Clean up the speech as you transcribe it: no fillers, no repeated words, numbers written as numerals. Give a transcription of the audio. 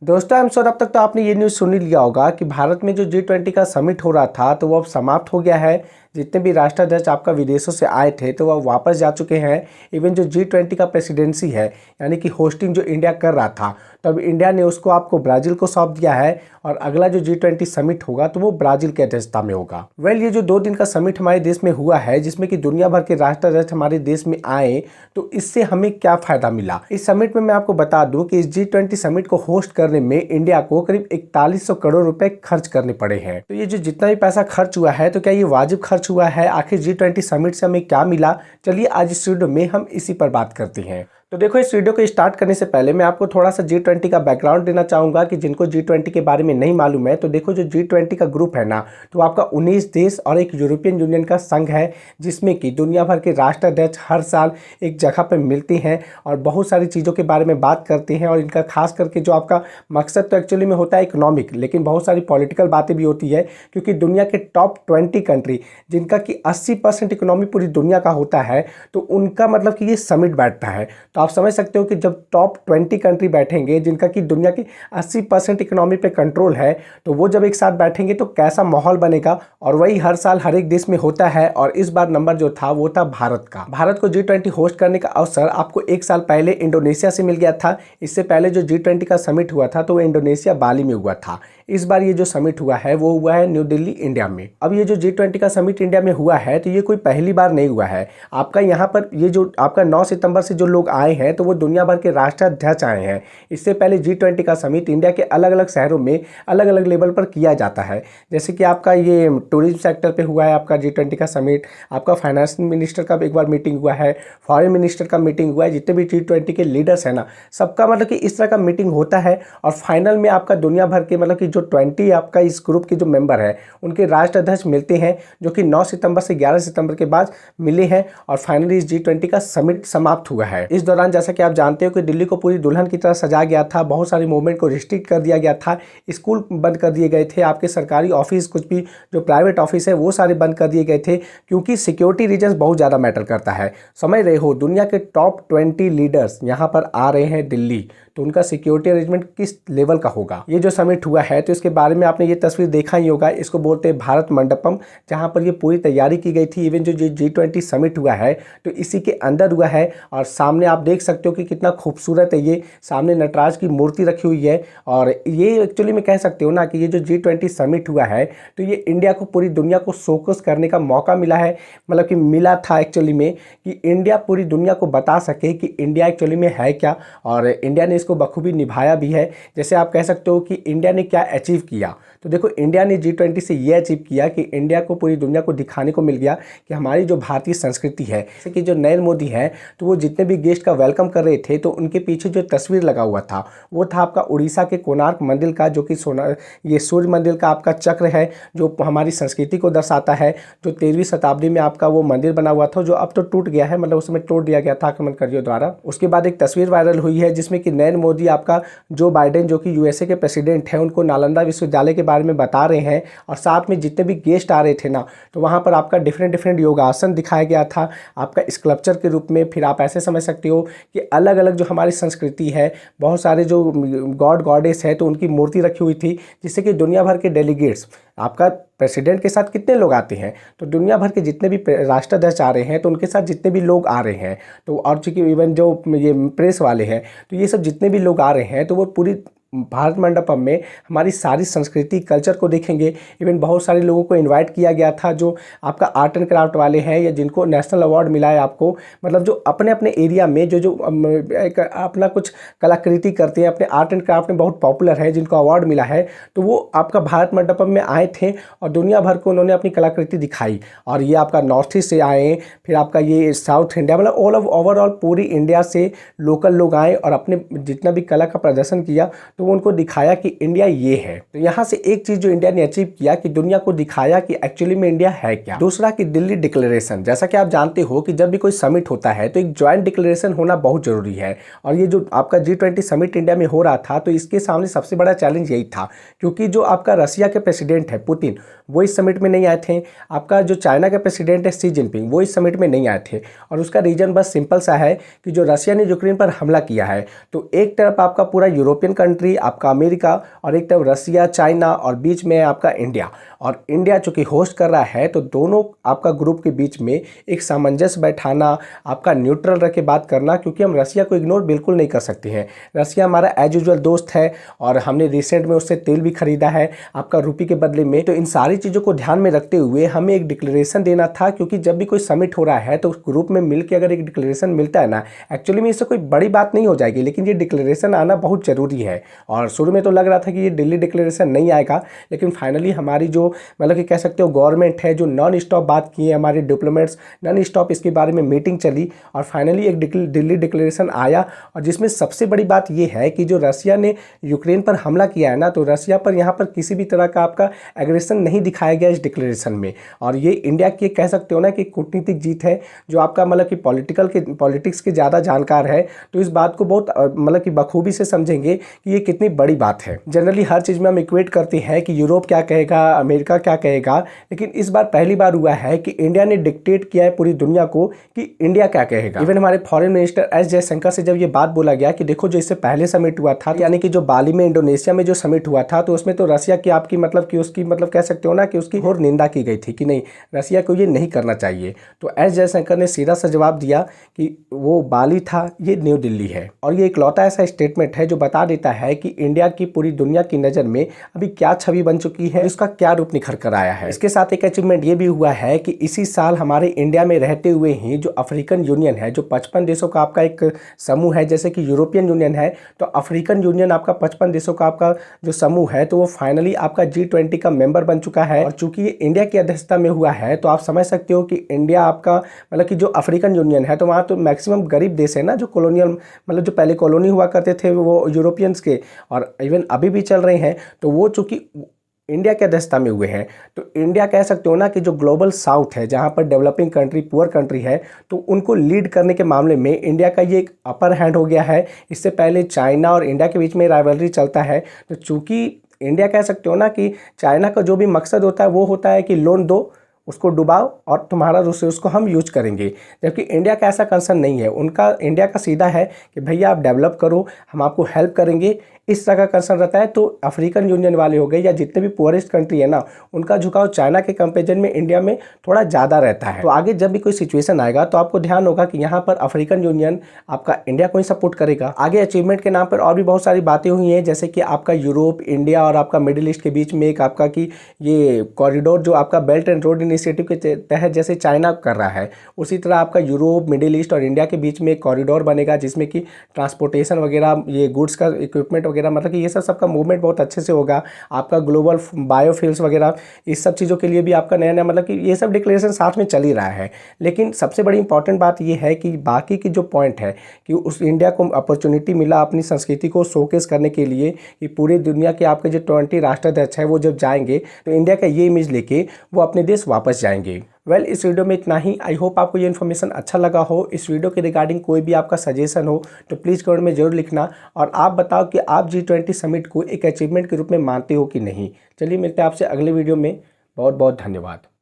दोस्तों I am sure अब तक तो आपने ये न्यूज़ सुन ही लिया होगा कि भारत में जो G20 का समिट हो रहा था तो वो अब समाप्त हो गया है। जितने भी राष्ट्राध्यक्ष आपका विदेशों से आए थे तो वह वापस जा चुके हैं। इवन जो G20 का प्रेसिडेंसी है यानी कि होस्टिंग जो इंडिया कर रहा था तो अब इंडिया ने उसको आपको ब्राज़ील को सौंप दिया है और अगला जो G20 समिट होगा तो वो ब्राज़ील की अध्यक्षता में होगा। ये जो 2 दिन का समिट हमारे देश में हुआ है जिसमें कि दुनिया भर के राष्ट्राध्यक्ष हमारे देश में आए, तो इससे हमें क्या फ़ायदा मिला। इस समिट में मैं आपको बता दूं कि इस G20 समिट को होस्ट करने में इंडिया को करीब 4100 करोड़ रुपए खर्च करने पड़े हैं। तो ये जो जितना भी पैसा खर्च हुआ है तो क्या ये वाजिब खर्च हुआ है? आखिर G20 समिट से हमें क्या मिला? चलिए आज इस वीडियो में हम इसी पर बात करते हैं। तो देखो, इस वीडियो को स्टार्ट करने से पहले मैं आपको थोड़ा सा G20 का बैकग्राउंड देना चाहूँगा कि जिनको G20 के बारे में नहीं मालूम है। तो देखो, जो G20 का ग्रुप है ना, तो आपका 19 देश और एक यूरोपियन यूनियन का संघ है जिसमें कि दुनिया भर के राष्ट्राध्यक्ष हर साल एक जगह पर मिलते हैं और बहुत सारी चीज़ों के बारे में बात करते हैं। और इनका खास करके जो आपका मकसद तो एक्चुअली में होता है इकोनॉमिक, लेकिन बहुत सारी पॉलिटिकल बातें भी होती है क्योंकि दुनिया के टॉप 20 कंट्री जिनका कि 80% इकोनॉमी पूरी दुनिया का होता है तो उनका मतलब कि ये समिट बैठता है। तो आप समझ सकते हो कि जब टॉप 20 कंट्री बैठेंगे जिनका कि दुनिया की 80% इकोनॉमी पे कंट्रोल है तो वो जब एक साथ बैठेंगे तो कैसा माहौल बनेगा। और वही हर साल हर एक देश में होता है और इस बार नंबर जो था वो था भारत का। भारत को G20 होस्ट करने का अवसर आपको 1 साल पहले इंडोनेशिया से मिल गया था। इससे पहले जो G20 का समिट हुआ था तो वो इंडोनेशिया बाली में हुआ था। इस बार ये जो समिट हुआ है वो हुआ है न्यू दिल्ली इंडिया में। अब ये जो G20 का समिट इंडिया में हुआ है तो ये कोई पहली बार नहीं हुआ है। आपका यहाँ पर ये जो आपका 9 सितंबर से जो लोग आए हैं तो वो दुनिया भर के राष्ट्राध्यक्ष आए हैं। इससे पहले G20 का समिट इंडिया के अलग अलग शहरों में अलग अलग लेवल पर किया जाता है। जैसे कि आपका ये टूरिज्म सेक्टर पे हुआ है आपका G20 का समिट, आपका फाइनेंस मिनिस्टर का एक बार मीटिंग हुआ है, फॉरेन मिनिस्टर का मीटिंग हुआ है, जितने भी G20 के लीडर्स हैं ना सबका मतलब कि इस तरह का मीटिंग होता है। और फाइनल में आपका दुनिया भर के मतलब कि जो 20 आपका इस ग्रुप के जो मेंबर है उनके राष्ट्राध्यक्ष मिलते हैं जो कि 9 सितंबर से 11 सितंबर के बाद मिले हैं और फाइनली इस G20 का समिट समाप्त हुआ है। इस दौरान जैसा कि आप जानते हो कि दिल्ली को पूरी दुल्हन की तरह सजाया गया था, बहुत सारी मूवमेंट को रिस्ट्रिक्ट कर दिया गया था, स्कूल बंद कर दिए गए थे, आपके सरकारी ऑफिस कुछ भी जो प्राइवेट ऑफिस है वो सारे बंद कर दिए गए थे क्योंकि सिक्योरिटी रीजन्स बहुत ज़्यादा मैटर करता है। समझ रहे हो, दुनिया के टॉप 20 लीडर्स यहाँ पर आ रहे हैं दिल्ली, तो उनका सिक्योरिटी अरेंजमेंट किस लेवल का होगा। ये जो समिट हुआ है तो इसके बारे में आपने ये तस्वीर देखा ही होगा, इसको बोलते हैं भारत मंडपम, जहाँ पर ये पूरी तैयारी की गई थी। इवन जो G20 समिट हुआ है तो इसी के अंदर हुआ है और सामने आप देख सकते हो कि कितना खूबसूरत है। ये सामने नटराज की मूर्ति रखी हुई है और ये एक्चुअली में कह सकते हो ना कि ये जो G20 समिट हुआ है तो ये इंडिया को पूरी दुनिया को शोकेस करने का मौका मिला है। मतलब कि मिला था एक्चुअली में कि इंडिया पूरी दुनिया को बता सके कि इंडिया एक्चुअली में है क्या, और इंडिया ने इसको बखूबी निभाया भी है। जैसे आप कह सकते हो कि इंडिया ने क्या अचीव किया, तो देखो इंडिया ने G20 से ये अचीव किया कि इंडिया को पूरी दुनिया को दिखाने को मिल गया कि हमारी जो भारतीय संस्कृति है। जैसे कि जो नरेंद्र मोदी है तो वो जितने भी गेस्ट का वेलकम कर रहे थे तो उनके पीछे जो तस्वीर लगा हुआ था वो था आपका उड़ीसा के कोणार्क मंदिर का, जो कि ये सूर्य मंदिर का आपका चक्र है जो हमारी संस्कृति को दर्शाता है। जो 13वीं शताब्दी में आपका वो मंदिर बना हुआ था जो अब तो टूट गया है, मतलब उस समय तोड़ दिया गया था आक्रमणकारियों द्वारा। उसके बाद एक तस्वीर वायरल हुई है जिसमें कि नरेंद्र मोदी आपका जो बाइडेन जो कि USA के प्रेसिडेंट है उनको नालंदा विश्वविद्यालय के बारे में बता रहे हैं और साथ में जितने भी गेस्ट आ रहे थे ना तो वहाँ पर आपका डिफरेंट योगासन दिखाया गया था आपका स्कल्पचर के रूप में। फिर आप ऐसे समझ सकते हो कि अलग अलग जो हमारी संस्कृति है, बहुत सारे जो गॉड गॉडेस है तो उनकी मूर्ति रखी हुई थी, जिससे कि दुनिया भर के डेलीगेट्स आपका प्रेसिडेंट के साथ कितने लोग आते हैं तो दुनिया भर के जितने भी राष्ट्राध्यक्ष आ रहे हैं तो उनके साथ जितने भी लोग आ रहे हैं तो और चूँकि इवन जो ये प्रेस वाले हैं तो ये सब जितने भी लोग आ रहे हैं तो वो पूरी भारत मंडपम में हमारी सारी संस्कृति कल्चर को देखेंगे। इवन बहुत सारे लोगों को इनवाइट किया गया था जो आपका आर्ट एंड क्राफ्ट वाले हैं या जिनको नेशनल अवार्ड मिला है आपको, मतलब जो अपने अपने एरिया में जो एक अपना कुछ कलाकृति करते हैं, अपने आर्ट एंड क्राफ्ट में बहुत पॉपुलर है, जिनको अवार्ड मिला है, तो वो आपका भारत मंडपम में आए थे और दुनिया भर को उन्होंने अपनी कलाकृति दिखाई। और ये आपका नॉर्थ ईस्ट से आए, फिर आपका ये साउथ इंडिया, मतलब ओवरऑल पूरी इंडिया से लोकल लोग आए और अपने जितना भी कला का प्रदर्शन किया तो वो उनको दिखाया कि इंडिया ये है। तो यहाँ से एक चीज जो इंडिया ने अचीव किया कि दुनिया को दिखाया कि एक्चुअली में इंडिया है क्या। दूसरा कि दिल्ली डिक्लेरेशन, जैसा कि आप जानते हो कि जब भी कोई समिट होता है तो एक ज्वाइंट डिक्लेरेशन होना बहुत जरूरी है। और ये जो आपका G20 समिट इंडिया में हो रहा था तो इसके सामने सबसे बड़ा चैलेंज यही था क्योंकि जो आपका रशिया के प्रेसिडेंट है पुतिन वो इस समिट में नहीं आए थे, आपका जो चाइना का प्रेसिडेंट है शी जिनपिंग वो इस समिट में नहीं आए थे। और उसका रीजन बस सिंपल सा है कि जो रशिया ने यूक्रेन पर हमला किया है तो एक तरफ आपका पूरा यूरोपियन कंट्री इटली, आपका अमेरिका और एक तरफ रसिया, चाइना और बीच में है आपका इंडिया। और इंडिया चूँकि होस्ट कर रहा है तो दोनों आपका ग्रुप के बीच में एक सामंजस्य बैठाना, आपका न्यूट्रल रह के बात करना, क्योंकि हम रसिया को इग्नोर बिल्कुल नहीं कर सकते हैं। रसिया हमारा एज यूजुअल दोस्त है और हमने रिसेंट में उससे तेल भी खरीदा है आपका रुपये के बदले में। तो इन सारी चीज़ों को ध्यान में रखते हुए हमें एक डिक्लेरेशन देना था, क्योंकि जब भी कोई समिट हो रहा है तो उस ग्रुप में मिल के अगर एक डिक्लेरेशन मिलता है ना, एक्चुअली में इससे कोई बड़ी बात नहीं हो जाएगी, लेकिन ये डिक्लेरेशन आना बहुत ज़रूरी है। और शुरू में तो लग रहा था कि ये दिल्ली डिक्लेरेशन नहीं आएगा, लेकिन फाइनली हमारी जो मतलब कि कह सकते हो गवर्नमेंट है, जो नॉन स्टॉप बात की है, हमारे डिप्लोमेट्स नॉन स्टॉप इसके बारे में मीटिंग चली और फाइनली एक दिल्ली डिक्लेरेशन आया। और जिसमें सबसे बड़ी बात ये है कि जो रसिया ने यूक्रेन पर हमला किया है ना, तो रसिया पर यहाँ पर किसी भी तरह का आपका एग्रेशन नहीं दिखाया गया इस डिक्लेरेशन में। और ये इंडिया की कह सकते हो ना कि कूटनीतिक जीत है, जो आपका मतलब कि पॉलिटिक्स के ज़्यादा जानकार है तो इस बात को बहुत मतलब कि बखूबी से समझेंगे कि ये कितनी बड़ी बात है। जनरली हर चीज़ में हम इक्वेट करते हैं कि यूरोप क्या कहेगा, अमेरिका क्या कहेगा, लेकिन इस बार पहली बार हुआ है कि इंडिया ने डिक्टेट किया है पूरी दुनिया को कि इंडिया क्या कहेगा। इवन हमारे फॉरेन मिनिस्टर एस जयशंकर से जब ये बात बोला गया कि देखो जो इससे पहले समिट हुआ था, यानी कि जो बाली में इंडोनेशिया में जो समिट हुआ था, तो उसमें तो रसिया की आपकी मतलब कि उसकी मतलब कह सकते हो ना कि उसकी घोर निंदा की गई थी कि नहीं, रसिया को ये नहीं करना चाहिए। तो एस जयशंकर ने सीधा सा जवाब दिया कि वो बाली था, ये न्यू दिल्ली है। और ये इकलौता ऐसा स्टेटमेंट है जो बता देता है कि इंडिया की पूरी दुनिया की नज़र में अभी क्या छवि बन चुकी है, इसका क्या रूप निखर कर आया है। इसके साथ एक अचीवमेंट ये भी हुआ है कि इसी साल हमारे इंडिया में रहते हुए ही जो अफ्रीकन यूनियन है, जो 55 देशों का आपका एक समूह है, जैसे कि यूरोपियन यूनियन है, तो अफ्रीकन यूनियन आपका 55 देशों का आपका जो समूह है, तो वो फाइनली आपका G20 का मेंबर बन चुका है। और चूंकि ये इंडिया की अध्यक्षता में हुआ है, तो आप समझ सकते हो कि इंडिया आपका मतलब कि जो अफ्रीकन यूनियन है, तो वहाँ तो मैक्सिमम गरीब देश है ना, जो कॉलोनियल मतलब जो पहले कॉलोनी हुआ करते थे वो यूरोपियंस के, और इवन अभी भी चल रहे हैं, तो वो चूँकि इंडिया के अध्यक्षता में हुए हैं, तो इंडिया कह सकते हो ना कि जो ग्लोबल साउथ है, जहां पर डेवलपिंग कंट्री पुअर कंट्री है, तो उनको लीड करने के मामले में इंडिया का ये एक अपर हैंड हो गया है। इससे पहले चाइना और इंडिया के बीच में राइवलरी चलता है, तो चूंकि इंडिया कह सकते हो ना कि चाइना का जो भी मकसद होता है वो होता है कि लोन दो, उसको डुबाओ और तुम्हारा रिसोर्स को हम यूज करेंगे, जबकि इंडिया का ऐसा कंसर्न नहीं है। उनका इंडिया का सीधा है कि भैया आप डेवलप करो, हम आपको हेल्प करेंगे, इस तरह का कंसर्न रहता है। तो अफ्रीकन यूनियन वाले हो गए या जितने भी पुअरेस्ट कंट्री है ना, उनका झुकाव चाइना के कंपेरिजन में इंडिया में थोड़ा ज़्यादा रहता है। तो आगे जब भी कोई सिचुएशन आएगा तो आपको ध्यान होगा कि यहाँ पर अफ्रीकन यूनियन आपका इंडिया को ही सपोर्ट करेगा। आगे अचीवमेंट के नाम पर और भी बहुत सारी बातें हुई हैं, जैसे कि आपका यूरोप, इंडिया और आपका मिडिल ईस्ट के बीच में एक आपका कि ये कॉरिडोर जो आपका बेल्ट एंड रोड इनिशिएटिव के तहत जैसे चाइना कर रहा है, उसी तरह आपका यूरोप, मिडिल ईस्ट और इंडिया के बीच में एक कॉरिडोर बनेगा, जिसमें कि ट्रांसपोर्टेशन वगैरह, ये गुड्स का इक्विपमेंट वगैरह, मतलब कि ये सबका मूवमेंट बहुत अच्छे से होगा। आपका ग्लोबल बायोफ्यूल्स वगैरह, इस सब चीज़ों के लिए भी आपका नया नया मतलब कि ये सब डिक्लेरेशन साथ में चल ही रहा है। लेकिन सबसे बड़ी इंपॉर्टेंट बात ये है कि बाकी की जो पॉइंट है कि उस इंडिया को अपॉर्चुनिटी मिला अपनी संस्कृति को शोकेस करने के लिए कि पूरी दुनिया के आपके जो 20 राष्ट्राध्यक्ष है वो जब जाएंगे तो इंडिया का ये इमेज लेके वो अपने देश वापस जाएंगे। वेल, इस वीडियो में इतना ही। आई होप आपको ये इन्फॉर्मेशन अच्छा लगा हो। इस वीडियो के रिगार्डिंग कोई भी आपका सजेशन हो तो प्लीज़ कमेंट में जरूर लिखना, और आप बताओ कि आप G20 समिट को एक अचीवमेंट के रूप में मानते हो कि नहीं। चलिए मिलते हैं आपसे अगले वीडियो में। बहुत बहुत धन्यवाद।